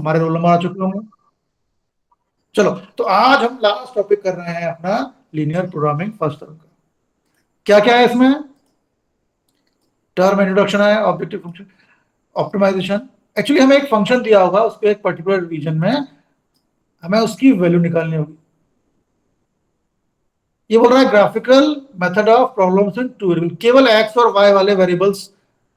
हमारे roll number आ चुके होंगे। चलो, तो आज हम लास्ट टॉपिक कर रहे हैं अपना लीनियर प्रोग्रामिंग फर्स्ट टर्म का। क्या क्या है इसमें? टर्म इंट्रोडक्शन है, ऑब्जेक्टिव फंक्शन, ऑप्टिमाइजेशन। एक्चुअली हमें एक फंक्शन दिया होगा, उसके एक पर्टिकुलर रीजन में हमें उसकी वैल्यू निकालनी होगी। ये बोल रहा है graphical method of problems in two variable, केवल एक्स और वाई वाले वेरिएबल्स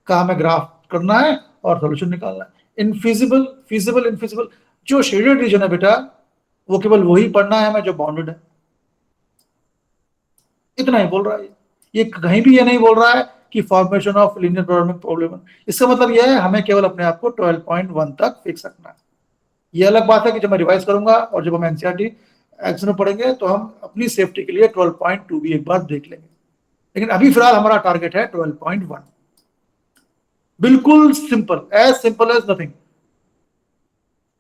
का हमें ग्राफ करना है और सॉल्यूशन निकालना है। इनफिजिबल, फिजिबल, इनफिजिबल, जो शेडेड रीजन है बेटा, वो केवल वही पढ़ना है हमें जो बाउंडेड है। इतना ही बोल रहा है ये कहीं भी ये नहीं बोल रहा है कि formation of linear programming problem. इसका मतलब यह है हमें केवल अपने आप को 12.1 तक फिक्स रखना है। ये अलग बात है कि जब मैं रिवाइज करूंगा और जब हम एनसीईआरटी एक्शन में पढ़ेंगे तो हम अपनी सेफ्टी के लिए 12.2 भी एक बार देख लेंगे, लेकिन अभी फिलहाल हमारा टारगेट है 12.1। बिल्कुल सिंपल एज नथिंग।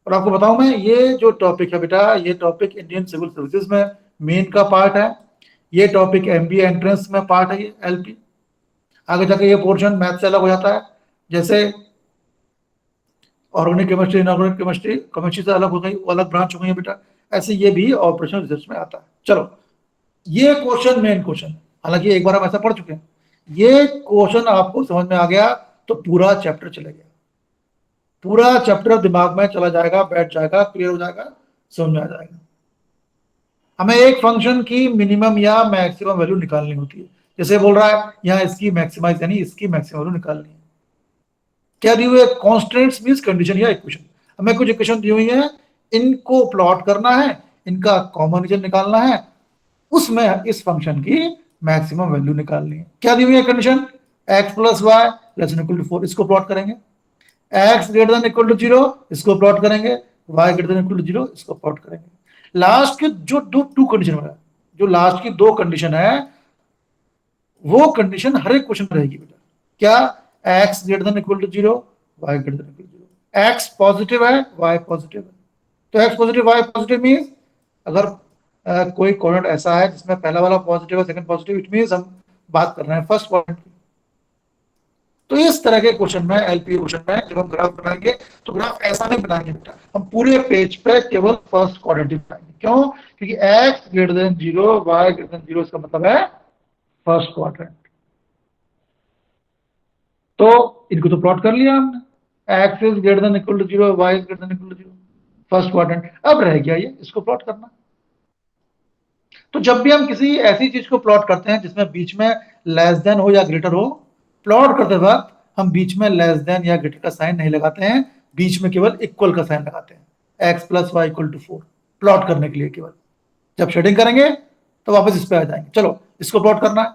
और आपको बताऊं मैं, ये जो टॉपिक है बेटा, ये टॉपिक इंडियन सिविल सर्विसेज में मेन का पार्ट है। ये टॉपिक एमबीए एंट्रेंस में पार्ट है, ये एलपी। आगे जाके ये पोर्शन मैथ से अलग हो जाता है। जैसे organic chemistry, inorganic chemistry chemistry से अलग हो गई, वो अलग ब्रांच हो गई है बेटा। ऐसे ये भी ऑपरेशनल रिसर्च में आता है। चलो, ये क्वेश्चन मेन क्वेश्चन, हालांकि एक बार हम ऐसा पढ़ चुके हैं। ये क्वेश्चन आपको समझ में आ गया तो पूरा चैप्टर चले गया, पूरा चैप्टर दिमाग में चला जाएगा, बैठ जाएगा, क्लियर हो जाएगा, समझ में आ जाएगा। हमें एक फंक्शन की मिनिमम या मैक्सिमम वैल्यू निकालनी होती है। जैसे बोल रहा है यहाँ इसकी मैक्सिमाइज यानी इसकी मैक्सिमम वैल्यू निकालनी है। क्या दी हुई है? कॉन्स्टेंट्स मींस कंडीशन या इक्वेशन। हमें कुछ इक्वेशन दी हुई है, इनको प्लॉट करना है, इनका कॉमन रीजन निकालना है, उसमें इस फंक्शन की मैक्सिमम वैल्यू निकालनी है। क्या दी हुई है condition? X plus y less than equal to 4, इसको प्लॉट करेंगे। X greater than equal to 0, इसको प्लॉट करेंगे। Y greater than equal to 0, इसको प्लॉट करेंगे। लास्ट के जो दो टू कंडीशन है, जो लास्ट की दो कंडीशन है, वो कंडीशन हर एक क्वेश्चन में रहेगी बेटा। क्या? X greater than equal to 0, y greater than equal to 0। X positive है, वाई पॉजिटिव है। तो x positive y positive means अगर कोई कोऑर्डिनेट ऐसा है जिसमें पहला वाला पॉजिटिव है, सेकंड पॉजिटिव, इट मीन्स हम बात कर रहे हैं फर्स्ट कोऑर्डिनेट की। तो इस तरह के क्वेश्चन में, एलपी क्वेश्चन में जब हम ग्राफ बनाएंगे तो ग्राफ ऐसा नहीं बनाएंगे बेटा, हम पूरे पेज पे केवल फर्स्ट क्वाड्रेंट बनाएंगे। क्यों? क्योंकि x greater than 0, y greater than 0, इसका मतलब है फर्स्ट क्वाड्रेंट। तो इनको तो प्लॉट कर लिया हमने, x is greater than equal to 0, y is greater than equal to 0, first quadrant. अब रह गया ये, इसको प्लॉट करना। तो जब भी हम किसी ऐसी चीज को प्लॉट करते हैं जिसमें बीच में लेस देन हो या ग्रेटर हो, प्लॉट करते वक्त हम बीच में लेस देन या ग्रेटर का साइन नहीं लगाते हैं, बीच में केवल इक्वल का साइन लगाते हैं। X plus y equal to 4 plot करने के लिए केवल। जब शेडिंग करेंगे तो वापस इस पे आ जाएंगे। चलो, इसको प्लॉट करना है,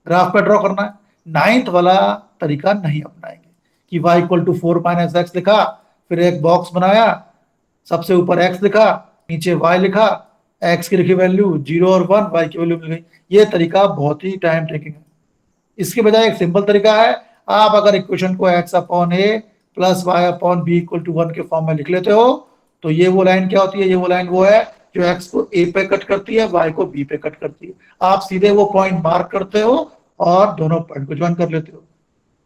ग्राफ पे ड्रॉ करना है। नाइन्थ वाला तरीका नहीं अपनाएंगे कि y equal to 4 minus x लिखा, फिर एक बॉक्स बनाया, सबसे ऊपर x लिखा, नीचे y लिखा, x की लिखी वैल्यू 0 और 1, y की वैल्यू मिल गई। ये तरीका बहुत ही टाइम टेकिंग है। इसके बजाय एक सिंपल तरीका है, आप अगर इक्वेशन को x upon a plus y upon b equal to 1 के फॉर्म में लिख लेते हो, तो ये वो लाइन क्या होती है? ये वो लाइन वो है जो x को a पे कट करती है, y को b पे कट करती है। आप सीधे वो पॉइंट मार्क करते हो और दोनों पॉइंट को ज्वाइन कर लेते हो।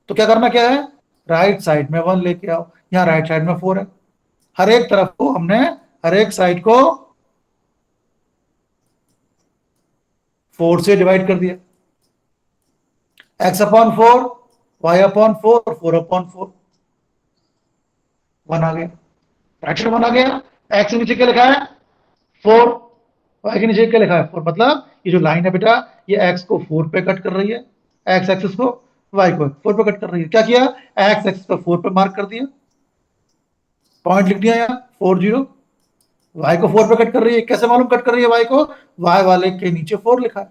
तो क्या करना क्या है? राइट साइड में 1 लेके आओ, यहाँ राइट साइड में 4 है। हर एक तरफ को हमने, हर एक साइड को 4 से डिवाइड कर दिया। x upon 4, y upon 4, 4 upon 4, 1 आ गया। राइट साइड 1 आ गया। x के नीचे क्या लिखा है? 4, y के नीचे क्या लिखा है? 4। मतलब ये जो लाइन है बेटा, ये x को 4 पे कट कर रही है, x एक्सिस को, y को 4 पे कट कर रही है। क्या किया? x एक्सिस को 4 पे मार्क कर दिया, पॉइंट लिख दिया यहाँ 4 0। y को 4 पे कट कर रही है, कैसे मालूम कट कर रही है y को? y वाले के नीचे 4 लिखा है,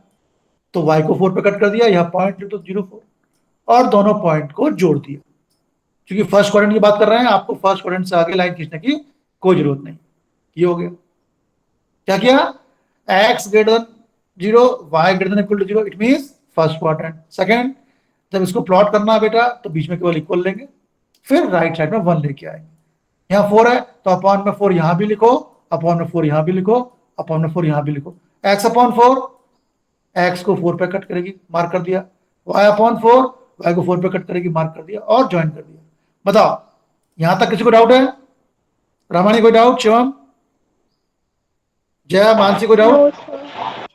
तो y को 4 पे कट कर दिया, यहाँ पॉइंट लिख दो 0 4, और दोनों पॉइंट को जोड़ दिया। क्योंकि फर्स्ट क्वाड्रेंट की बात कर रहे हैं, आपको फर्स्ट क्वाड्रेंट से आगे लाइन खींचने की कोई जरूरत नहीं। ये हो गया। क्या किया? x greater than 0, y greater than equal to 0, it means first quadrant. Second, जब इसको प्लॉट करना है बेटा तो बीच में केवल इक्वल लेंगे, फिर राइट साइड में 1 लेके आएंगे। यहाँ 4 है तो अपॉन में 4 यहां भी लिखो, अपॉन में 4 यहां भी लिखो, अपॉन में 4 यहां भी लिखो। x अपॉन 4, x को 4 पे कट करेगी, मार्क कर दिया। y अपॉन 4, y को 4 पे कट करेगी, मार्क कर दिया और ज्वाइन कर दिया। बताओ, यहां तक किसी को डाउट है? रामानी कोई डाउट? शिवम, जया, मानसी कोई डाउट? No sir.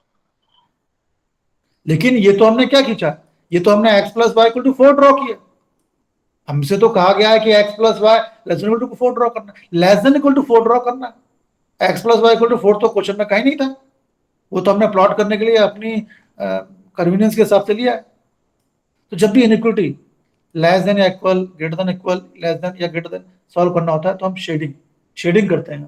लेकिन ये तो हमने क्या खींचा, ये तो हमने x plus y equal to 4 draw किया। हमसे तो कहा गया है कि x plus y less than equal to 4 draw करना, less than equal to 4 draw करना। x plus y equal to 4 तो क्वेश्चन में कहीं नहीं था, वो तो हमने प्लॉट करने के लिए अपनी कन्वीनियंस के हिसाब से लिया है। तो जब भी इनइक्वलिटी लेस देन या equal, greater than equal, less than या ग्रेटर देन सॉल्व करना होता है तो हम शेडिंग शेडिंग करते हैं।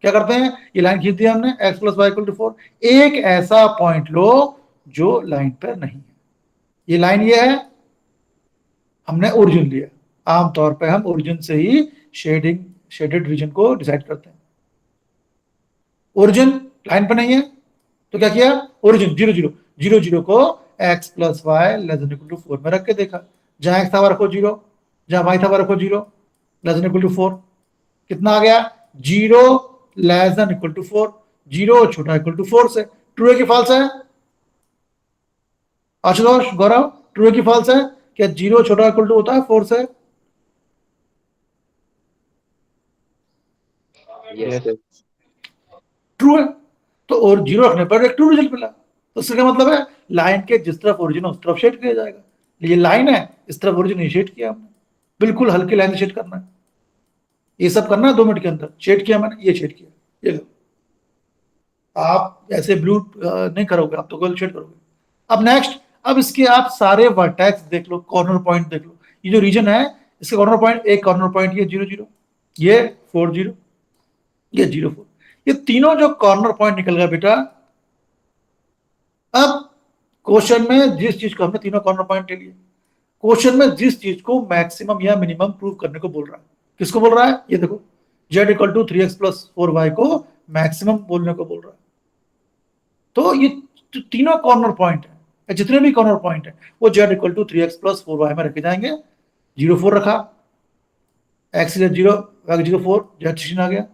क्या करते हैं, ये लाइन खींच दिया हमने x plus y equal to 4, एक ऐसा पॉइंट लो जो लाइन पर नहीं है। ये लाइन ये है, हमने ओरिजिन लिया। आमतौर पे हम ओरिजिन से ही शेडेड रीजन को डिसाइड करते हैं। ओरिजिन लाइन पे नहीं है तो क्या किया, ओरिजिन 0 0 0 0 को x plus y less than equal to 4 में रख के देखा। जहां x था वहां रखो 0, जहां y था वहां रखो 0, लेस देन इक्वल टू 4। कितना आ गया, 0 लेस देन इक्वल टू 4, 0 छोटा इक्वल टू 4 से। ट्रू है कि फॉल्स है? आशुतोष, गौरव, ट्रू है कि फॉल्स है? क्या 0 छोटा इक्वल टू होता है 4 से? Yes sir. ट्रू है। तो और 0 रखने पर एक ट्रू रिजल्ट मिला। तो इसका मतलब है लाइन के जिस तरफ ओरिजिन है उस तरफ शेड किया जाएगा। ये लाइन है, इस तरफ ओरिजिन शेड किया हमने, बिल्कुल हल्की लाइन से शेड करना है। ये सब करना है 2 मिनट के अंदर। शेड किया मैंने, ये शेड किया, ये लो। आप ऐसे ब्लू नहीं करोगे, आप तो गोल्ड शेड करोगे। अब नेक्स्ट, अब इसके आप सारे वर्टेक्स देख लो, कॉर्नर पॉइंट देख लो। ये जो रीजन है इसके कॉर्नर पॉइंट, एक कॉर्नर पॉइंट ये 0 0, ये 4 0, ये 0 4, ये तीनों जो कॉर्नर पॉइंट निकल गया बेटा। अब क्वेश्चन में जिस चीज को हमने तीनों कॉर्नर पॉइंट ले लिए, क्वेश्चन में जिस चीज को मैक्सिमम या मिनिमम प्रूव करने को बोल रहा है, किसको बोल रहा है, ये देखो, z equal to 3x plus 4y को मैक्सिमम बोलने को बोल रहा है। तो ये तीनों कॉर्नर पॉइंट है, जितने भी कॉर्नर पॉइंट है वो z equal to 3x plus 4y में रखे जाएंगे। 0 4 रखा, x 0, y 0 4, z 16 आ गया।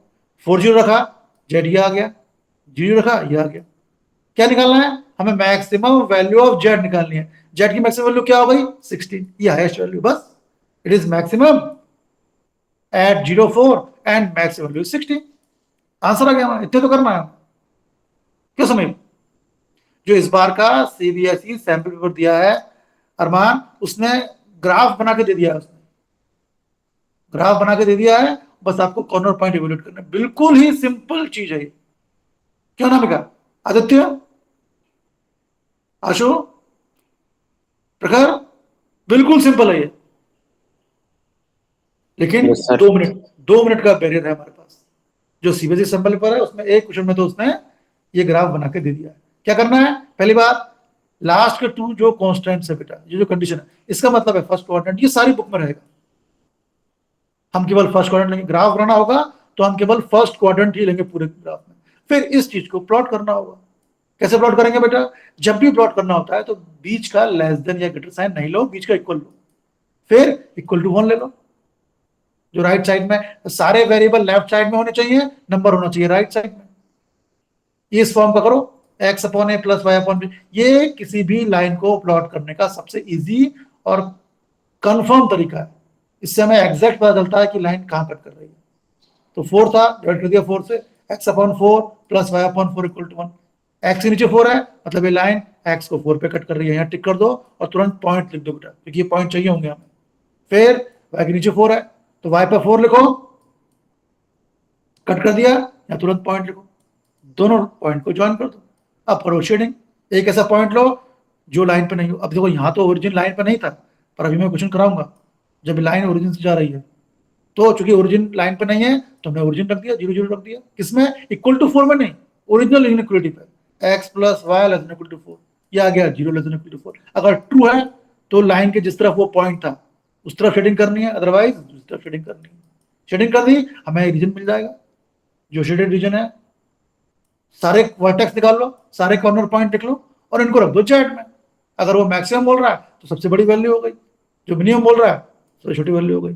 4 0 रखा, z ये आ गया। 0 रखा, ये आ गया। क्या निकालना है हमें, मैक्सिमम वैल्यू ऑफ z निकालनी है। z की मैक्सिमम वैल्यू क्या हो गई, 16, ये हाईएस्ट वैल्यू, बस it is maximum at 0 4 and maximum value 16। Answer आ गया हमारा, इतने तो करना है। क्यों समय, जो इस बार का सीबीएसई सैंपल पेपर दिया है अरमान, उसने ग्राफ बना के दे दिया है, उसने ग्राफ बना के दे दिया है, बस आपको कॉर्नर पॉइंट इवेल्यूट करना है। बिल्कुल ही सिंपल चीज है ये। क्या नाम है, आदित्य, आशु, प्रखर, बिल्कुल सिंपल है ये। लेकिन यस सर। 2 मिनट का बैरियर है हमारे पास। जो सीबीएसई सैंपल पेपर है उसमें एक क्वेश्चन में तो उसने ये ग्राफ बना के दे दिया है। क्या करना है, पहली बात, लास्ट के 2 जो कॉन्स्टेंट्स है बेटा, ये जो कंडीशन है, इसका मतलब है फर्स्ट क्वाड्रेंट, ये सारी बुक में रहेगा। हम केवल फर्स्ट क्वाड्रेंट लेंगे, ग्राफ बनाना होगा तो हम केवल फर्स्ट क्वाड्रेंट ही लेंगे पूरे ग्राफ में। फिर इस चीज को प्लॉट करना होगा। कैसे प्लॉट करेंगे बेटा, जब भी प्लॉट करना होता है तो बीच का लेस देन या ग्रेटर साइन नहीं लो, बीच का इक्वल लो, फिर इक्वल टू 1 ले लो। जो राइट साइड में, सारे वेरिएबल लेफ्ट साइड में होने चाहिए, नंबर होना चाहिए राइट साइड में। इस फॉर्म का करो, x upon a plus y upon B. ये किसी भी लाइन को प्लॉट करने का सबसे इजी और कंफर्म तरीका है। इससे हमें एग्जैक्ट पता चलता है कि लाइन कहां कट कर रही है। तो 4 था, डिवाइड कर दिया 4 से, x upon 4 plus y upon 4 equal to 1। X के नीचे 4 है, मतलब ये लाइन एक्स को 4 पे कट कर रही है। यहाँ टिक कर दो और तुरंत पॉइंट लिख दो बेटा, क्योंकि ये पॉइंट चाहिए होंगे हमें। फिर वाई के नीचे 4 है तो वाई पे 4 लिखो, कट कर दिया, या तुरंत पॉइंट लिखो, दोनों पॉइंट को ज्वाइन कर दो। अब करो शेडिंग, एक ऐसा पॉइंट लो जो लाइन पे नहीं हो। अब देखो यहाँ तो ओरिजिन लाइन पे नहीं था, पर अभी मैं क्वेश्चन कराऊंगा जब लाइन ओरिजिन से जा रही है। तो चूंकि ओरिजिन लाइन पे नहीं है तो हमने ओरिजिन रख दिया, 0 0 रख दिया। किसमें, इक्वल टू 4 में नहीं, ओरिजिनल इनइक्वालिटी पे, x plus y less than equal to 4, ये आ गया 0 लेस देन इक्वल टू 4। अगर ट्रू है तो लाइन के जिस तरफ वो पॉइंट था उस तरफ शेडिंग करनी है, अदरवाइज उस तरफ शेडिंग करनी है। शेडिंग कर दी, हमें रीजन मिल जाएगा जो शेडेड रीजन है। सारे वर्टेक्स निकाल लो, सारे कॉर्नर पॉइंट लिख लो और इनको रख दो चैट में। अगर वो मैक्सिमम बोल रहा है तो सबसे बड़ी वैल्यू हो गई, जो मिनिमम बोल रहा है सबसे छोटी वैल्यू हो गई।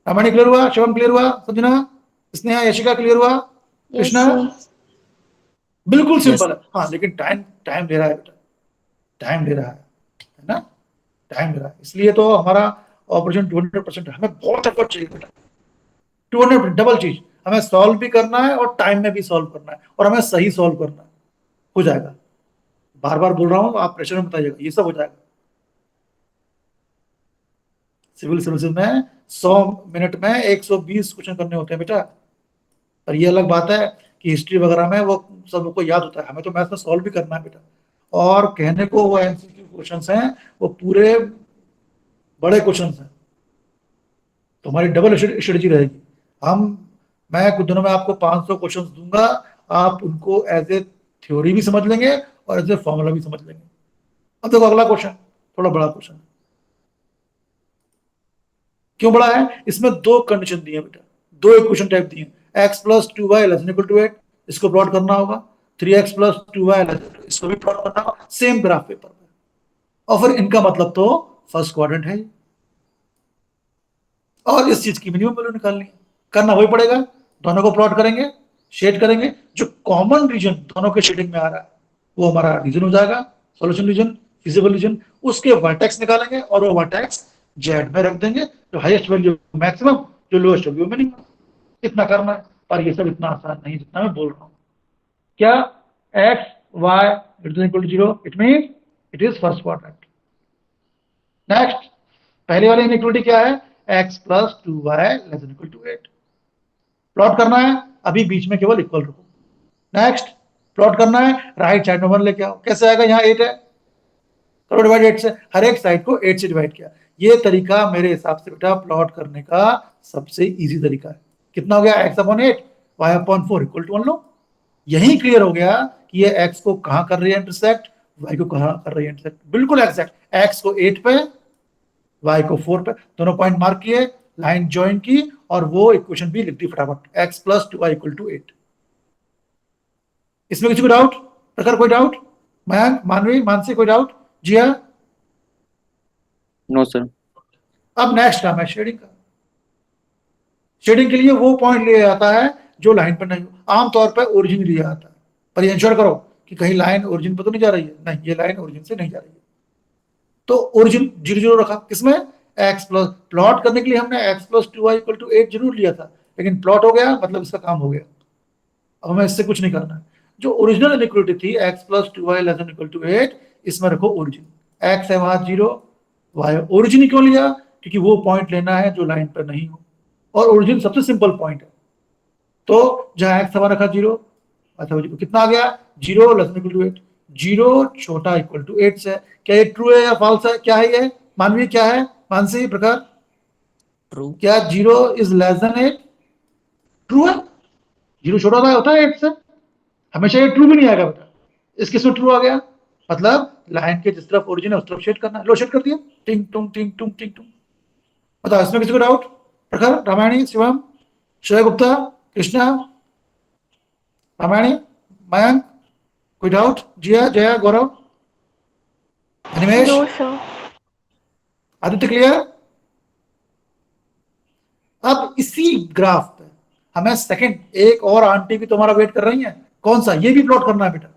रामानी क्लियर हुआ, शिवम क्लियर हुआ, संजना, स्नेहा, यशिका क्लियर हुआ, यस कृष्णा? सर। बिल्कुल यस सिंपल है। हाँ लेकिन टाइम टाइम ले रहा है बेटा, टाइम ले रहा है ना, टाइम ले रहा है। इसलिए तो हमारा ऑपरेशन 200% है, हमें बहुत एफर्ट चाहिए बेटा। 200 डबल चीज। हमें सॉल्व भी करना है और टाइम में भी सॉल्व करना है और हमें सही सॉल्व करना है। हो जाएगा, बार बार बोल रहा हूं, आप प्रेशर में बताइएगा, ये सब हो जाएगा। सिविल सर्विसेज में 100 मिनट में 120 क्वेश्चन करने होते हैं बेटा। पर ये अलग बात है कि हिस्ट्री वगैरह में वो सबको याद होता है, हमें तो मैथ में सॉल्व भी करना है बेटा। और कहने को वो एमसीक्यू क्वेश्चंस हैं, वो पूरे बड़े क्वेश्चंस हैं, तो हमारी डबल स्ट्रेटजी रहेगी। हम मैं कुछ दिनों में आपको 500 क्वेश्चंस दूंगा, आप उनको एज ए थ्योरी भी समझ लेंगे और एज ए फॉर्मूला भी समझ लेंगे। अब देखो अगला क्वेश्चन, थोड़ा बड़ा क्वेश्चन। क्यों बड़ा है? इसमें दो कंडीशन दी है बेटा, दो इक्वेशन टाइप दी है। X plus two y less equal to 8, इसको प्लॉट करना होगा। 3x प्लस टू वाई, इसको भी प्लॉट करना होगा सेम ग्राफ पेपर में। और फिर इनका मतलब तो फर्स्ट क्वाड्रेंट है, और इस चीज की मिनिमम वैल्यू निकालनी है। करना वही पड़ेगा, दोनों को प्लॉट करेंगे, शेड करेंगे, जो कॉमन रीजन दोनों के शेडिंग में आ रहा है वो हमारा रीजन हो जाएगा, सॉल्यूशन रीजन, फिजिबल रीजन। उसके वर्टेक्स निकालेंगे और वो वर्टेक्स जेड में रख देंगे, जो हाईएस्ट वैल्यू मैक्सिमम, जो लोएस्ट वैल्यू मिनिमम। इतना करना है, पर ये सब इतना आसान नहीं जितना मैं बोल रहा हूँ। क्या x y equal to 0, it mean it is first quadrant. Next, पहले वाली इनइक्वालिटी क्या है? X plus two y less equal to 8। Plot करना है, अभी बीच में केवल इक्वल रखो। नेक्स्ट, प्लॉट करना है, राइट साइड में 1 लेके आओ। कैसे आएगा? यहाँ 8 है, करो डिवाइड 8 से, हर एक साइड को 8 से डिवाइड किया। ये तरीका मेरे हिसाब से बेटा प्लॉट करने का सबसे इजी तरीका है। कितना हो गया? X upon 8 y upon 4 equal to 1 लो। यही क्लियर हो गया कि ये एक्स को कहां कर रही है इंटरसेक्ट, वाई को कहां कर रही है इंटरसेक्ट। बिल्कुल एग्जैक्ट, एक्स को 8 पे, वाई को 4 पे, दोनों पॉइंट मार्क किए, लाइन ज्वाइन की, और वो इक्वेशन भी लिख दी फटाफट, x plus two y equal to 8। इसमें किसी को डाउट? प्रखर कोई डाउट? मयंक, मानवी, मानसी, कोई डाउट? जी हाँ। No sir. अब नेक्स्ट काम है शेडिंग का। शेडिंग के लिए वो पॉइंट लिया जाता है जो लाइन पर नहीं हो। आमतौर पर ओरिजिन लिया जाता है, पर ये इंश्योर करो कि कहीं लाइन ओरिजिन पर तो नहीं जा रही है। नहीं, ये लाइन ओरिजिन से नहीं जा रही है, तो ओरिजिन 0 0 रखा। किसमें? एक्स प्लस, प्लॉट करने के लिए हमने x plus two y equal to 8 जरूर लिया था, लेकिन प्लॉट हो गया मतलब इसका काम हो गया। अब हमें इससे कुछ नहीं करना है। जो ओरिजिनल इनइक्वालिटी थी x plus two y less equal to 8, इसमें रखो ओरिजिन। एक्स है वहां 0, वाई ओरिजिन क्यों लिया? क्योंकि वो पॉइंट लेना है जो लाइन पर नहीं हो, और ओरिजिन सबसे सिंपल पॉइंट है। तो जहां एक्स हमारा रखा 0, अथवा 0 कितना आ गया? 0 लेस इक्वल टू 8। 0 छोटा इक्वल टू 8 से। क्या ये ट्रू है या फॉल्स है? क्या है ये? मानवीय क्या है? मानसी, प्रकार? ट्रू। क्या 0 इज लेस देन 8? ट्रू है। 0 छोटा होता है 8 से, हमेशा ये ट्रू भी नहीं आएगा बेटा। इस केस में ट्रू आ गया, मतलब लाइन के जिस तरफ ओरिजिन है उस तरफ शेड करना है। लो शेड कर दिया, टिंग टुंग टिंग टुंग टिंग टुंग। बताओ इसमें किसी को डाउट? प्रखर, रामायणी, शिवम, श्रेय गुप्ता, कृष्णा, रामायणी, मयंक, कोई doubt? Jiya, Jaya, Gaurav, Animesh, no sir. Aditya, clear? अब इसी ग्राफ पे हमें सेकंड, एक और आंटी भी तुम्हारा वेट कर रही है। कौन सा? ये भी प्लॉट करना है बेटा।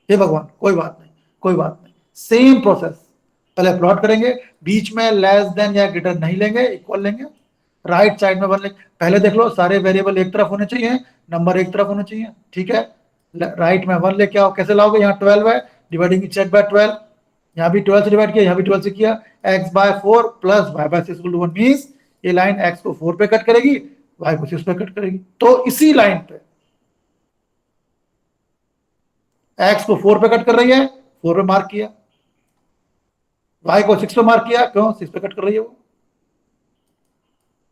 हे भगवान, कोई बात नहीं, कोई बात नहीं, सेम प्रोसेस। पहले प्लॉट करेंगे, बीच में लेस देन या ग्रेटर नहीं लेंगे, इक्वल लेंगे। राइट साइड में 1 लेंगे। पहले देख लो, सारे वेरिएबल एक तरफ होने चाहिए, नंबर एक तरफ होने चाहिए, ठीक है। राइट में 1 लेके आओ। कैसे लाओगे? यहाँ 12 है, डिवाइडिंग चेक बाय 12, यहाँ भी 12 से डिवाइड किया, यहाँ भी 12 से किया। x by 4 plus y by 6 1 means ये लाइन x को 4 पे कट करेगी, y को 6 पे कट करेगी। तो इसी लाइन पे x को 4 पे कट कर रही है, 4 पे मार्क किया, y को 6 पे मार्क किया, क्यों? 6 पे कट कर रही है वो।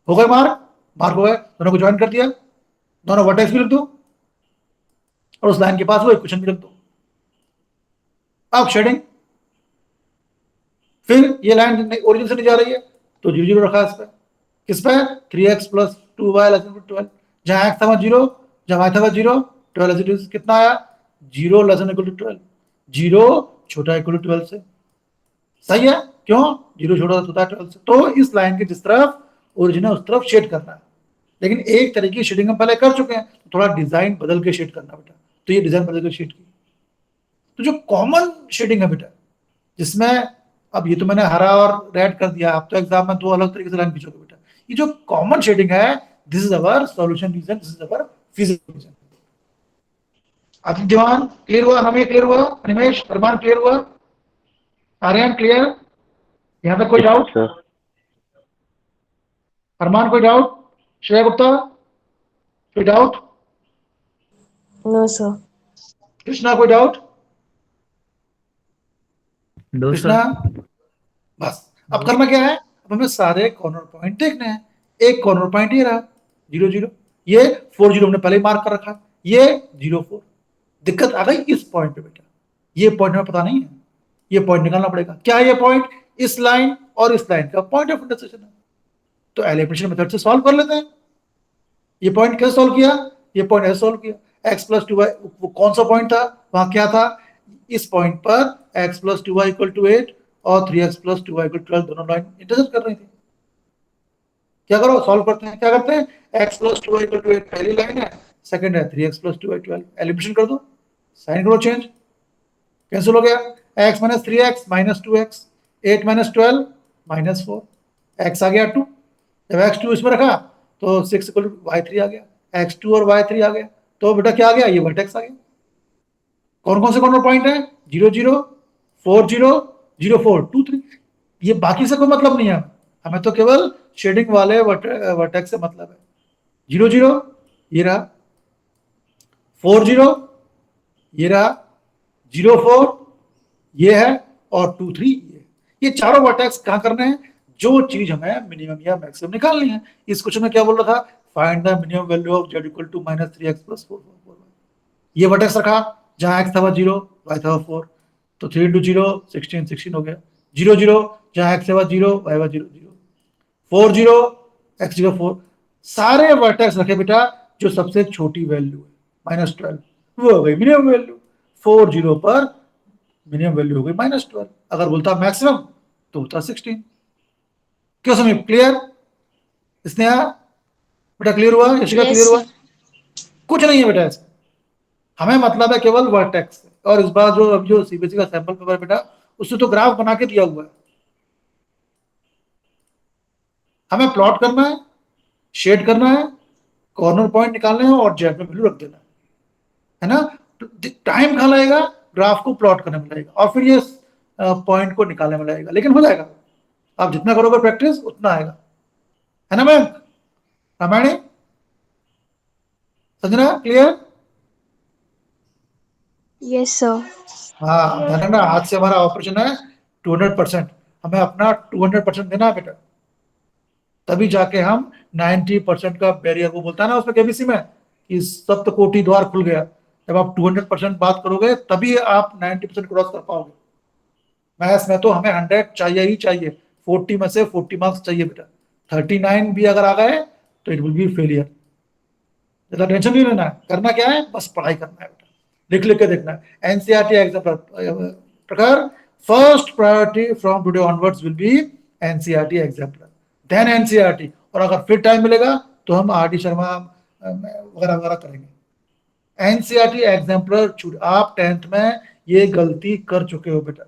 हो गए मार्क? मार्क हो गए, दोनों को ज्वाइन कर दिया, दोनों वर्टेक्स भी लिख दो और उस लाइन के पास वो इक्वेशन भी लिख दो। अब शेडिंग, फिर ये लाइन ओरिजिन से नहीं जा रही है तो 0 0 रखा है इस पे। किस पे? 3x plus 2y less equal to 12। जहां x था वहां 0, जहां y था वहां 0, 12 कितना आया? 0 लेस इक्वल टू 12। 0 छोटा इक्वल टू 12 से। सही है, क्यों? 0 छोटा होता है 12 से। तो इस लाइन के जिस तरफ ओरिजिन है उस तरफ शेड करना है। लेकिन एक तरीके की शेडिंग हम पहले कर चुके हैं, तो थोड़ा डिजाइन बदल के शेड करना बेटा। तो ये डिजाइन बदल के शेड की। तो जो कॉमन शेडिंग है बेटा, जिसमें, अब ये तो मैंने हरा और रेड कर दिया, आप तो एग्जाम में 2 अलग तरीके से लाइन खींचोगे बेटा। ये जो कॉमन शेडिंग है, this is our solution region, this is our physical region. आदित्यवान क्लियर हुआ, हमें क्लियर हुआ, अनिमेश अरमान क्लियर हुआ, आर्यन क्लियर, यहाँ तक कोई डाउट? अरमान कोई डाउट? श्रेया गुप्ता कोई डाउट? No sir. कृष्णा कोई डाउट? दो कृष्णा सर। बस। अब करना क्या है, अब हमें सारे कॉर्नर पॉइंट देखने हैं। एक कॉर्नर पॉइंट ये रहा 0 0, ये 4 0 हमने पहले मार्क कर रखा, ये 0 4। दिक्कत आ गई इस पॉइंट पे बेटा, ये पॉइंट हमें पता नहीं है, ये पॉइंट निकालना पड़ेगा। क्या है ये पॉइंट? इस लाइन और इस लाइन का पॉइंट ऑफ इंटरसेक्शन है। तो एलिमिनेशन मेथड से सॉल्व कर लेते हैं। ये पॉइंट कैसे सॉल्व किया? ये पॉइंट ऐसे सॉल्व किया, x प्लस 2y, वो कौन सा पॉइंट था, वहां क्या था, इस पॉइंट पर x plus 2y equal to 8 और 3x plus 2y equal to 12 दोनों लाइन इंटरसेक्ट कर रही थी। क्या करो, सॉल्व करते हैं। क्या करते हैं, x plus 2y equal to 8 पहली लाइन है, सेकंड है 3x प्लस 2y 12, एलिमिनेशन कर दो, साइन करो, चेंज, कैंसिल हो गया, x minus 3x minus 2x, 8 minus 12 minus 4, x आ गया 2, जब x2 इसमें रखा तो 6 इक्वल टू y3 आ गया, x2 और y3 आ गया, तो बेटा क्या आ गया, ये वर्टेक्स आ गया। कौन कौन से कॉर्नर पॉइंट है, 0 0 4 0 0 4 2 3, ये बाकी से कोई मतलब नहीं है, हमें तो केवल शेडिंग वाले वर्टेक्स से मतलब है। 0 0 ये रहा, 4 0 ये रहा, 0 4 ये है, और 2 3 ये चारों वर्टेक्स कहां करने हैं, जो चीज हमें मिनिमम या मैक्सिमम निकालनी है। इस क्वेश्चन में क्या बोल रहा था, find the minimum value of z equal to minus 3x plus 4 ये वर्टेक्स रखा, जहां x था 0 y था 4, तो 3 इंटू 0 16 16 हो गया। 0 0 जहां x था 0 y था 0 0, 4 0 x 0 4, सारे वर्टेक्स रखे बेटा जो सबसे छोटी वैल्यू है -12, वो हो गई मिनिमम वैल्यू। 4 0 पर मिनिमम वैल्यू हो गई -12, अगर बोलता मैक्सिमम तो होता 16। क्यों समय क्लियर? स्नेहा बेटा क्लियर हुआ, यशिका यस क्लियर हुआ? सर। कुछ नहीं है बेटा इसमें, हमें मतलब है केवल वर्टेक्स। और इस बार जो अब जो सीबीएसई का सैंपल पेपर बेटा, उससे तो ग्राफ बना के दिया हुआ है, हमें प्लॉट करना है, शेड करना है, कॉर्नर पॉइंट निकालने हैं और जेड में वैल्यू रख देना है ना। टाइम कहाँ लगेगा, ग्राफ को प्लॉट करने में लगेगा, और फिर ये पॉइंट को निकालने में लगेगा, लेकिन हो जाएगा। आप जितना करोगे प्रैक्टिस उतना आएगा, है ना ma'am? Ramayani, Sanjana clear? Yes sir. हाँ ध्यान रखना, आज से हमारा ऑपरेशन है 200%, हमें अपना 200% देना है बेटा, तभी जाके हम 90% का बैरियर, वो बोलता है ना उसमें केबीसी में कि सप्त कोटि द्वार खुल गया, जब आप 200% बात करोगे तभी आप 90% क्रॉस कर पाओगे। मैथ्स में तो हमें 100 चाहिए ही चाहिए, 40 में से 40 मार्क्स चाहिए बेटा, 39 भी अगर आ गए तो इट विल बी फेलियर। ज्यादा टेंशन नहीं लेना है, करना क्या है, बस पढ़ाई करना है बेटा, लिख लिख के देखना है। एनसीईआरटी एग्जाम प्रकार, first priority from today onwards will be NCERT exemplar, then NCERT, और अगर फिर टाइम मिलेगा तो हम आर डी शर्मा वगैरह वगैरह करेंगे। एनसीईआरटी एग्जाम्पलर छूट, आप 10th में ये गलती कर चुके हो बेटा,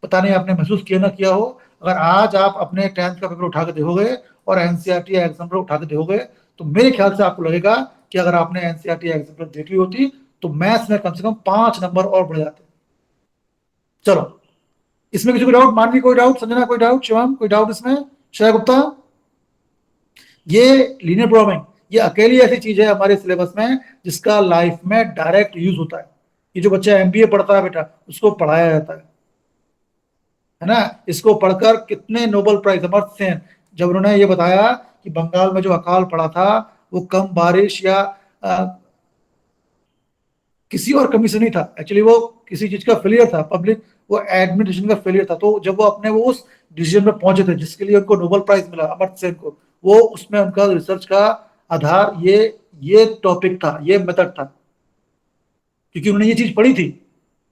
पता नहीं आपने महसूस किया ना किया हो। अगर आज आप अपने 10th का पेपर उठा के देखोगे और एनसीईआरटी एग्जाम्पलर उठा के देखोगे, तो मेरे ख्याल से आपको लगेगा कि अगर आपने एनसीईआरटी एग्जाम्पलर देखी होती तो मैथ्स में कम से कम 5 नंबर और बढ़ जाते। चलो, इसमें किसी को डाउट, मानवी कोई डाउट, संजना कोई डाउट, शिवम कोई डाउट इसमें, श्रेया गुप्ता? ये लीनियर प्रोग्रामिंग, ये अकेली ऐसी चीज है हमारे सिलेबस में जिसका लाइफ में डायरेक्ट यूज होता है। ये जो बच्चा एमबीए पढ़ता है बेटा, उसको पढ़ाया जाता है ना। इसको पढ़कर कितने नोबेल प्राइज, अमर्त्य सेन, जब उन्होंने ये बताया कि बंगाल में जो अकाल पड़ा था वो कम बारिश या किसी और कमी से नहीं था, एक्चुअली वो किसी चीज का फेलियर था, पब्लिक वो एडमिनिस्ट्रेशन का फेलियर था। तो जब वो अपने वो उस डिसीजन में पहुंचे थे जिसके लिए उनको नोबेल प्राइज मिला, अमर्त्य सेन को, वो उसमें उनका रिसर्च का आधार ये टॉपिक था, ये मेथड था, क्योंकि उन्होंने ये चीज पढ़ी थी,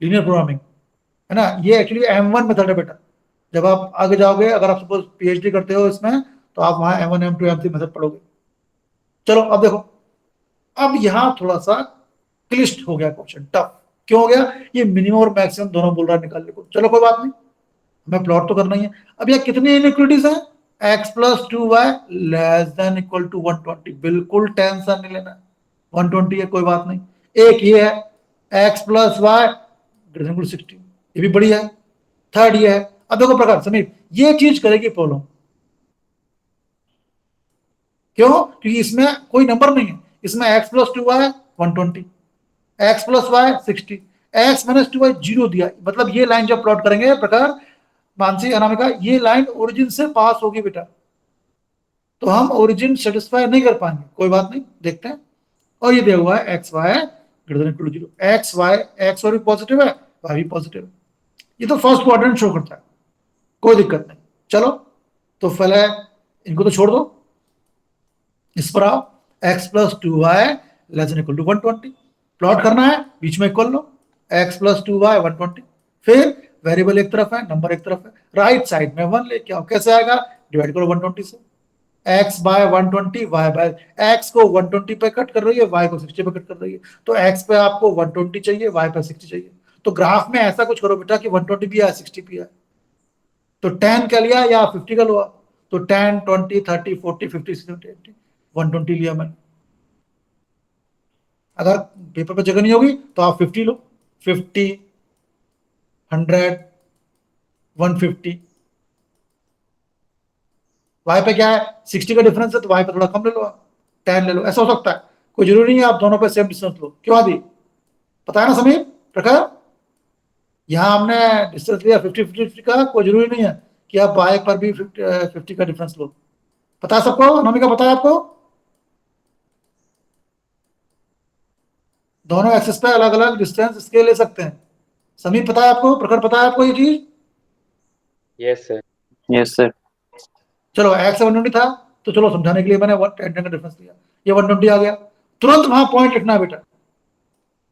लीनियर प्रोग्रामिंग, है ना। ये एक्चुअली M1 मेथड है बेटा, जब आप आगे जाओगे, अगर आप सपोज पीएचडी करते हो इसमें, तो आप वहां M1 M2 M3 मेथड पढ़ोगे। चलो अब देखो, अब यहां थोड़ा सा क्लिष्ट हो गया क्वेश्चन, टफ क्यों हो गया, ये मिनिमम और मैक्सिमम दोनों बोल रहा है निकालने को। चलो कोई बात नहीं, हमें प्लॉट तो करना ही है। अब यहाँ कितनी इनइक्वालिटीज हैं, x plus 2y less than equal to 120, बिल्कुल टेंशन नहीं लेना, 120 है कोई बात नहीं। एक ये है x plus y greater than 60, ये भी बढ़िया है। थर्ड ये है, अब देखो प्रकार समीप, ये चीज करेगी प्रॉब्लम, क्यों? क्योंकि इसमें कोई नंबर नहीं है, इसमें x plus 2y 120, x plus y 60, x minus 2y 0 दिया, मतलब ये लाइन जब प्लॉट करेंगे प्रकार मानसी अनामिका, ये लाइन ओरिजिन से पास होगी बेटा, तो हम ओरिजिन सेटिस्फाई नहीं कर पाएंगे, कोई बात नहीं, देखते हैं। और ये दिया हुआ है x y greater than equal to 0, x y, x और भी पॉजिटिव है, वाई भी पॉजिटिव है, ये तो फर्स्ट क्वाड्रेंट शो करता है, कोई दिक्कत नहीं। चलो तो पहले इनको तो छोड़ दो, इस पर आओ, x plus 2y less than equal to 120, plot करना है, बीच में इक्वल लो, एक्स प्लस 2y 120, फिर वेरिएबल एक तरफ है, नंबर एक तरफ है, राइट साइड में 1 लेके आओ, कैसे आएगा? डिवाइड करो 120 से, x by 120, y by, x को 120 पे कट कर रही है, y को 60 पे कट कर रही है, तो x पे आपको 120 चाहिए, y पे 60 चाहिए, तो ग्राफ में ऐसा कुछ करो बेटा कि 120 भी आए 60 भी आए, तो 10 का लिया या 50 का लिया, तो 10 20 30 40 50 60 80 120 लिया मैंने। अगर पेपर पे जगह नहीं होगी तो आप 50 लो, 50 100 150, वाई पे क्या है 60 का डिफरेंस है, तो वाई पे थोड़ा कम ले लो, 10 ले लो, ऐसा हो सकता है, कोई जरूरी नहीं है आप दोनों पे सेम डिस्टेंस लो। क्यों आदि, पता है ना समीर प्रकार, यहाँ हमने डिस्टेंस लिया 50 का, कोई जरूरी नहीं है कि आप वाई पर भी 50 का डिफरेंस लो, पता है सबको? नमिका पता है आपको? दोनों एक्सिस पे अलग अलग डिस्टेंस इसके ले सकते हैं, समीर पता है आपको? प्रखर पता है आपको ये चीज? Yes sir. Yes sir. चलो एक्स 120 था, तो चलो समझाने के लिए मैंने 10 का डिफरेंस लिया, ये 120 आ गया, तुरंत वहां पॉइंट लिखना है बेटा,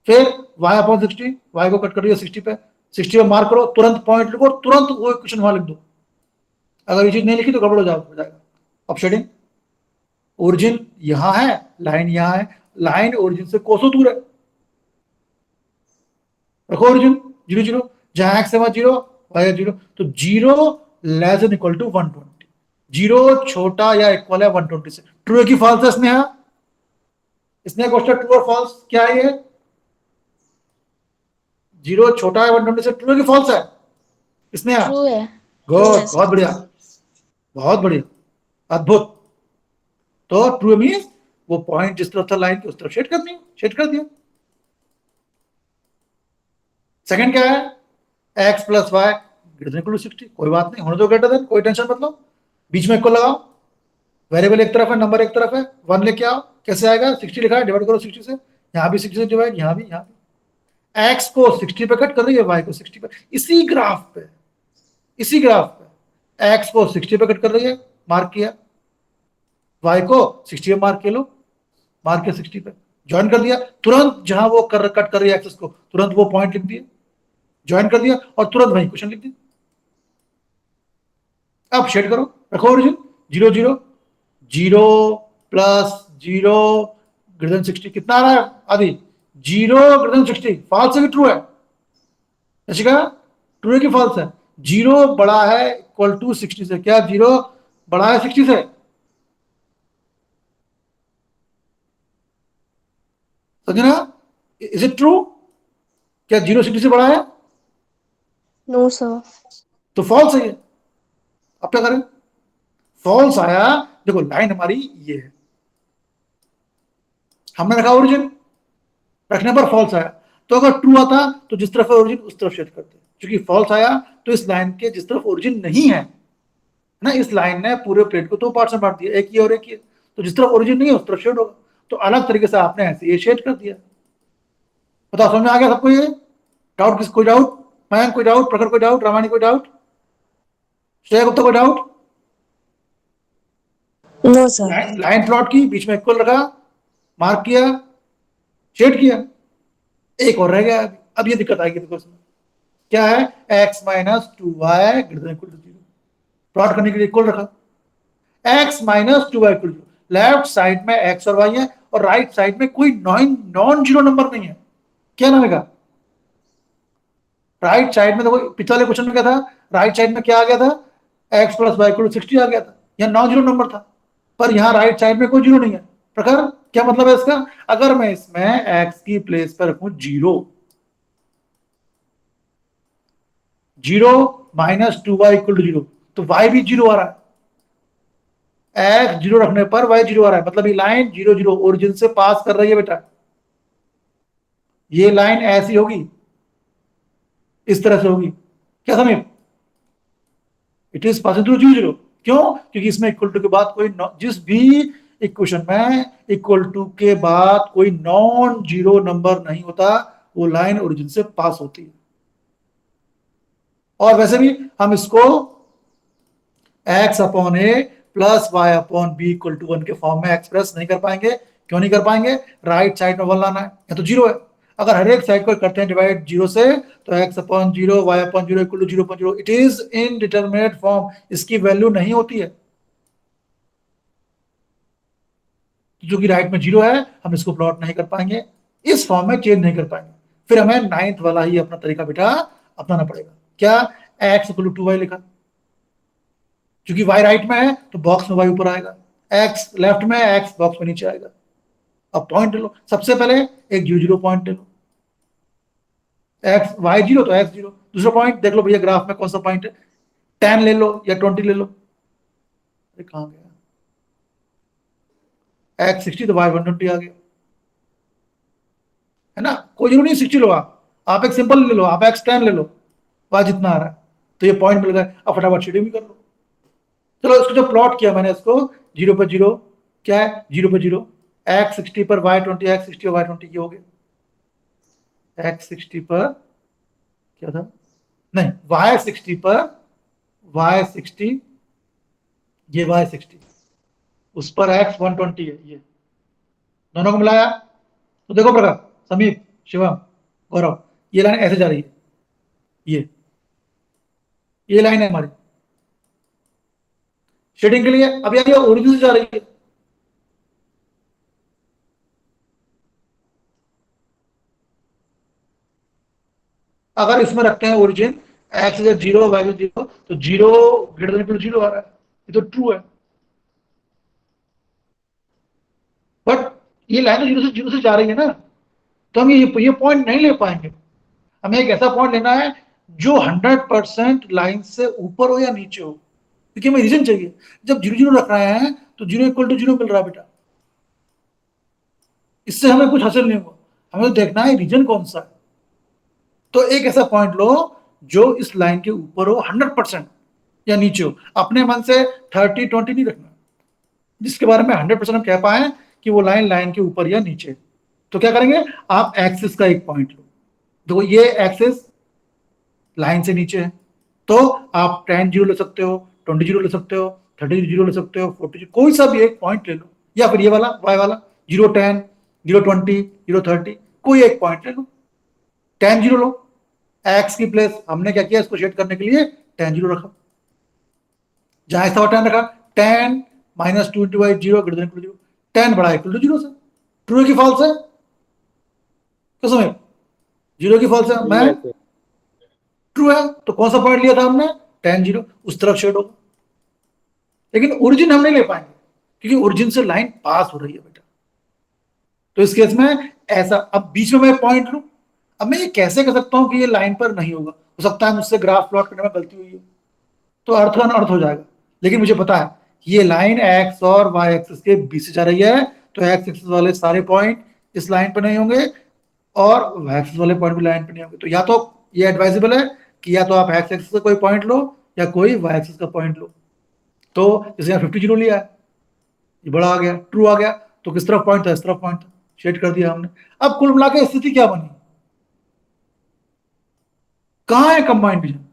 फिर y अपॉन 60, y को कट कर दिया 60 पे, 60 पे मार्क करो, तुरंत पॉइंट लिखो, तुरंत वो इक्वेशन वहां लिख दो, अगर ये चीज नहीं लिखी तो गड़बड़ हो जाएगा। अब शेडिंग, ओरिजिन यहां है, लाइन यहां है, लाइन ओरिजिन से कोसों दूर है, रखो ओरिजिन 0 0, जहां एक्स है वहां 0, y है 0, तो 0 लेस देन इक्वल टू 120, 0 छोटा या इक्वल है 120 से, ट्रू है कि फॉल्स है? इसने क्वेश्चन ट्रू और फॉल्स क्या है? ये 0 छोटा है 120 से, ट्रू है कि फॉल्स है? इसने ट्रू है। गुड, True है, बहुत बढ़िया, बहुत बढ़िया, अद्भुत, तो ट्रू मीन्स वो पॉइंट जिस तरफ था लाइन की उस तरफ शेड करनी है, शेड कर दिया। सेकंड क्या है? x plus y greater than equal to 60, कोई बात नहीं, होने दो ग्रेटर देन, कोई टेंशन मत लो, बीच में इक्वल लगाओ, वेरिएबल एक तरफ है, नंबर एक तरफ है, 1 लेके आओ, कैसे आएगा? 60 लिखा है, डिवाइड करो 60 से, यहाँ भी 60 से डिवाइड, यहाँ भी x को 60 पे कट कर रही है, y को 60 पे, इसी ग्राफ पे x को 60 पे कट कर रही है, मार्क किया, y को 60 पे मार्क किया, लो मार्क किया 60 पे, ज्वाइन कर दिया, तुरंत जहां वो कट कर रही है एक्सिस को, तुरंत वो पॉइंट लिख दिया, ज्वाइन कर दिया, और तुरंत वही क्वेश्चन लिख दिया। अब शेड करो, रखो ओरिजिन 0 0, 0 प्लस 0 ग्रेटर देन 60, कितना आ रहा है आदि? 0 ग्रेटर देन 60, फॉल्स है कि ट्रू है? ट्रू है कि फॉल्स है? 0 बड़ा है इक्वल टू 60 से, क्या 0 बड़ा है 60 से? समझना, इज इट ट्रू? क्या 0 60 से बड़ा है? No sir. तो फॉल्स है ये, अब क्या करें? फॉल्स आया, देखो लाइन हमारी ये है, हमने रखा ओरिजिन, रखने पर फॉल्स आया, तो अगर ट्रू आता तो जिस तरफ ओरिजिन उस तरफ शेड करते, क्योंकि फॉल्स आया तो इस लाइन के जिस तरफ ओरिजिन नहीं है ना, इस लाइन ने पूरे प्लेट को 2 पार्ट्स में बांट दिया, एक ही और एक ही, तो जिस तरफ ओरिजिन नहीं है उस तरफ शेड होगा, तो अलग तरीके से आपने ऐसे ये शेड कर दिया। बताओ समझ में आ गया सबको? ये डाउट किस, कोई डाउट? मयंक कोई डाउट? प्रखर कोई डाउट? रामानी कोई डाउट? श्रेया गुप्ता कोई doubt? No sir. Line plot की, बीच में इक्वल रखा, मार्क किया, शेड किया, एक और रह गया, अब ये दिक्कत आएगी देखो इसमें, क्या है? x minus 2y greater than equal to 0, plot करने के लिए इक्वल रखा, x minus 2y equal to, left side में x और y है, और राइट साइड में कोई नॉन जीरो नंबर नहीं है, क्या नाम है? राइट साइड में देखो, पिछले क्वेश्चन में क्या था? राइट साइड में क्या आ गया था? x plus y equal to 60 आ गया था, या नॉन जीरो नंबर था, पर यहाँ राइट साइड में कोई जीरो नहीं है। प्रकार क्या मतलब है इसका? अगर मैं इसमें x की प्लेस पर रखूं zero, zero minus 2y equal to zero, तो y भी जीरो आ रहा है। x जीरो रखने पर y जीरो आ रहा है, मतलब ये लाइन जीरो जीरो ओरिजिन से पास कर रही है बेटा। ये लाइन ऐसी होगी, इस तरह से होगी, क्या समझ? It is passing through zero zero. क्यों? क्योंकि इसमें इक्वल टू के बाद कोई जिस भी इक्वेशन में इक्वल टू के बाद कोई नॉन जीरो नंबर नहीं होता, वो लाइन ओरिजिन से पास होती है। और वैसे भी हम इसको x upon a plus y upon b equal to 1 के फॉर्म में एक्सप्रेस नहीं कर पाएंगे। क्यों नहीं कर पाएंगे? राइट साइड में 1 लाना है, या तो जीरो है। अगर हर एक साइड को करते हैं डिवाइड जीरो से, तो x upon zero y upon zero equal to zero upon zero, it is indeterminate form, इसकी वैल्यू नहीं होती है। जो कि राइट में जीरो है, हम इसको प्लॉट नहीं कर पाएंगे, इस फॉर्म में चेंज नहीं कर पाएंगे। फिर हमें नाइन्थ वाला ही अपना तरीका बेटा अपनाना पड़ेगा। क्या? x इक्वल टू 2y लिखा, क्योंकि y राइट में है तो बॉक्स में y ऊपर आएगा, x लेफ्ट में है, x बॉक्स में नीचे आएगा। अब पॉइंट ले लो, सबसे पहले एक जीरो जीरो पॉइंट ले लो, x y जीरो तो x जीरो। दूसरा पॉइंट देख लो भैया ग्राफ में कौन सा पॉइंट है, 10 ले लो या 20 ले लो। अरे कहां गया? x 60 तो y 120 आ गया, है ना? कोई जरूरी नहीं 60 लो, आप एक सिंपल ले लो, आप x 10 ले लो, y जितना आ रहा है, तो ये पॉइंट मिल गया। अब फटाफट शेडिंग भी कर लो। चलो इसको जो प्लॉट किया मैंने, इसको जीरो पर जीरो, क्या है जीरो पर जीरो, x 60 पर y 20, x 60 और y 20 ये हो गया। x 60 पर क्या था? नहीं, y 60 पर y 60, ये y 60, उस पर x 120 है, ये दोनों को मिलाया तो देखो प्रकार, समीप, शिवम, गौरव, ये लाइन ऐसे जा रही है, ये लाइन है हमारी शेडिंग के लिए। अब ये ओरिजिन से जा रही है, अगर इसमें रखते हैं origin x is zero y zero, तो zero greater than equal zero आ रहा है, ये तो ट्रू है। बट ये लाइन तो जीरो से जा रही है ना, तो हम ये पॉइंट नहीं ले पाएंगे। हमें एक ऐसा पॉइंट लेना है जो 100% लाइन से ऊपर हो या नीचे हो, क्योंकि हमें रीजन चाहिए। जब जीरो जीरो रख रहे हैं तो जीरो इक्वल टू जीरो मिल रहा है बेटा, इससे हमें कुछ हासिल नहीं हुआ, हमें तो देखना है रीजन कौन सा है। तो एक ऐसा पॉइंट लो जो इस लाइन के ऊपर हो 100% या नीचे हो। अपने मन से 30-20 नहीं रखना, जिसके बारे में 100% हम कह पाए कि वो लाइन के ऊपर या नीचे। तो क्या करेंगे, आप एक्सिस का एक पॉइंट लो, देखो ये एक्सिस लाइन से नीचे है, तो आप 10 जीरो ले सकते हो, 20 जीरो ले सकते हो, 30 जीरो ले सकते हो, 40 जीरो, कोई सा भी एक पॉइंट ले लो, या फिर ये वाला वाई वाला 0-10, 0-20, 0-30, कोई एक पॉइंट ले लो, 10 जीरो लो। एक्स की प्लेस हमने क्या किया, इसको शेड करने के लिए 10 जीरो रखा, जहां ऐसा 10 रखा, 10 minus 2 into y zero greater than equal zero, 10 बड़ा इक्वल टू जीरो से। ट्रू की फॉल्स है, क्या समझ? जीरो की फॉल्स है, मैं Yes, sir. ट्रू है, तो कौन सा पॉइंट लिया था हमने, 10 जीरो, उस तरफ शेड होगा। लेकिन ओरिजिन हम नहीं ले पाएंगे, क्योंकि ओरिजिन से लाइन पास हो रही है बेटा। तो इस केस में ऐसा, अब बीच में मैं पॉइंट लूं, अब मैं ये कैसे कर सकता हूं कि ये लाइन पर नहीं होगा? हो सकता है मुझसे ग्राफ प्लॉट करने में गलती हुई हो, तो अर्थ अनर्थ हो जाएगा। लेकिन मुझे पता है ये लाइन एक्स और वाई एक्सिस के बीच से जा रही है, तो एक्स एक्सिस वाले सारे पॉइंट इस लाइन पर नहीं होंगे, और वाई एक्सिस वाले पॉइंट भी लाइन पर नहीं होंगे। तो या तो ये एडवाइजेबल है कि या तो आप एक्स एक्सिस का कोई पॉइंट लो, या कोई वाई एक्सिस का पॉइंट लो। तो जैसे यहाँ 50 जीरो लिया है, ये बड़ा आ गया, ट्रू आ गया, तो किस तरफ पॉइंट था, इस तरफ पॉइंट था, शेड कर दिया हमने। अब कुल मिला के स्थिति क्या बनी, कहां है कंबाइंड डिवीजन?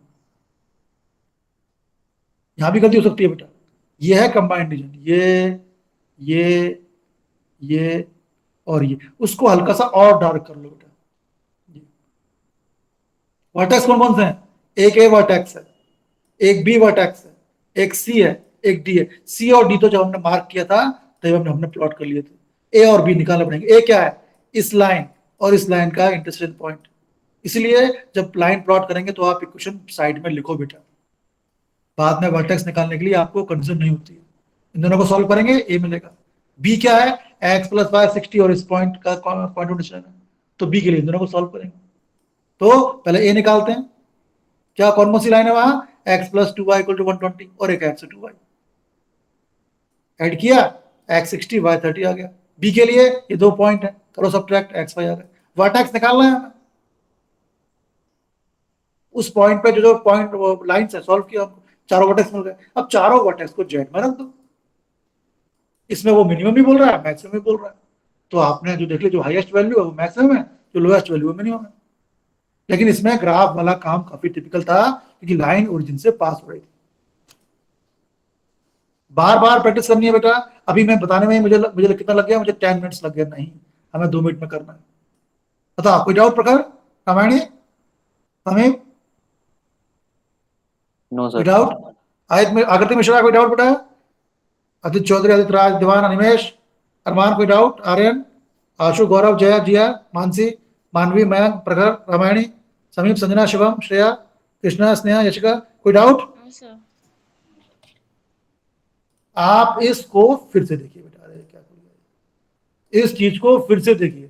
यहां भी गलती हो सकती है बेटा, ये है कंबाइंड डिवीजन, ये और ये, उसको हल्का सा और डार्क कर लो बेटा। वर्टेक्स कौन कौन से हैं? एक ए वर्टेक्स है, एक बी वर्टेक्स है, एक सी है, एक डी है। सी और डी तो जब हमने मार्क किया था तब हमने प्लॉट कर लिए थे, ए और बी निकालना पड़ेंगे। ए क्या है, इस लाइन और इस लाइन का इंटरसेक्शन पॉइंट। इसलिए जब लाइन प्लॉट करेंगे तो आप इक्वेशन साइड में लिखो बेटा, बाद में वर्टेक्स निकालने के लिए आपको कंफ्यूजन नहीं होती है। इन दोनों को सॉल्व करेंगे ए मिलेगा। बी क्या है, एक्स प्लस वाई 60 और इस पॉइंट का पॉइंट डिस्टेंस है, तो बी के लिए इन दोनों को सॉल्व करेंगे। तो पहले ए निकालते हैं, क्या कौन सी लाइन है वहां, x plus 2y equal to 120 और एक एक्स 2y ऐड किया, एक्स 60 वाई 30 आ गया। बी के लिए ये 2 पॉइंट है, करो सब्ट्रैक्ट, एक्स वाई आ गया। वर्टेक्स निकालना है हमें, उस पॉइंट पे जो पॉइंट लाइन से सॉल्व किया, हमको चारों वर्टेक्स मिल गए। अब चारों वर्टेक्स को जेड में रख दो, इसमें वो मिनिमम भी बोल रहा है, मैक्सिमम भी बोल रहा है, तो आपने जो देख लिया, जो हाईएस्ट वैल्यू है वो मैक्सिमम है, जो लोएस्ट वैल्यू है मिनिमम है। लेकिन इसमें ग्राफ वाला काम काफी टिपिकल था, क्योंकि लाइन ओरिजिन से पास हो रही थी। बार बार प्रैक्टिस करनी है बेटा। अभी मैं बताने में मुझे कितना लग गया, मुझे 10 मिनट्स लग गया, नहीं हमें 2 मिनट में करना है। बताओ कोई डाउट प्रकार, रामायणी, हमें No, कोई sir. डाउट, आकृति मिश्रा कोई डाउट बेटा, आदित्य चौधरी, आदित्य राज, दीवान, अनिमेश, अरमान कोई डाउट, आर्यन, आशु, गौरव, जया, जिया, मानसी, मानवी, मयंक, प्रखर, रामायणी, समीप, संजना, शिवम, श्रेया, कृष्णा, स्नेहा, यशिका, कोई डाउट? आप इसको फिर से देखिए बेटा, अरे क्या इस चीज को फिर से देखिए।